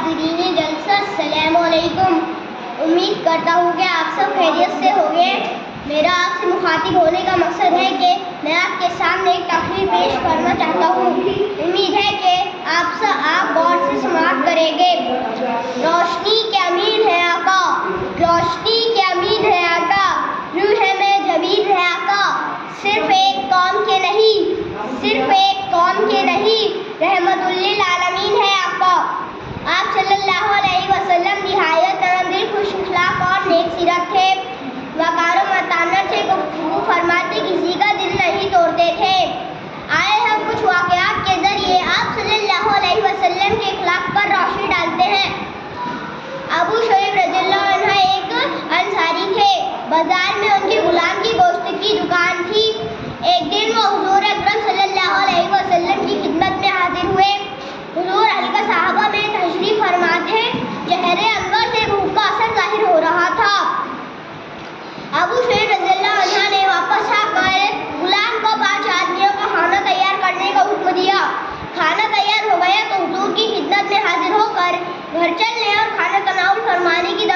حاضرین جلسہ السلام علیکم۔ امید کرتا ہوں کہ آپ سب خیریت سے ہوں گے۔ میرا آپ سے مخاطب ہونے کا مقصد ہے کہ میں آپ کے سامنے ایک تقریر پیش کرنا چاہتا ہوں۔ امید ہے کہ آپ غور سے سماعت کریں گے۔ روشنی کے امین ہے آقا، روشنی کے امین ہے آقا، روح میں جبین ہے آقا، صرف ایک قوم کے نہیں، صرف ایک قوم کے نہیں، رحمت للعالمین ہے آقا۔ آپ صلی اللہ علیہ وسلم نہایت نرم دل، خوش اخلاق اور نیک سیرت تھے۔ وقار و متانت سے گفتگو فرماتے، کسی کا دل نہیں توڑتے تھے۔ آئے ہم کچھ واقعات کے ذریعے آپ صلی اللہ علیہ وسلم کے اخلاق پر روشنی ڈالتے ہیں۔ ابو شعیب رضی اللہ عنہ ایک انصاری تھے۔ بازار میں ان کے غلام کی گوشت کی دکان تھی۔ ایک دن وہ حضور اکرم صلی اللہ علیہ وسلم کی خدمت میں حاضر ہوئے۔ حضور علیہ صحابہ میں تشریف فرما تھے۔ چہرے انور سے بھوک کا اثر ظاہر ہو رہا تھا۔ ابو شعیب رضی اللہ عنہ نے واپس آ کر غلام کو 5 آدمیوں کا کھانا تیار کرنے کا حکم دیا۔ کھانا تیار ہو گیا تو حضور کی خدمت میں حاضر ہو کر گھر چلنے اور کھانا تناول فرمانے کی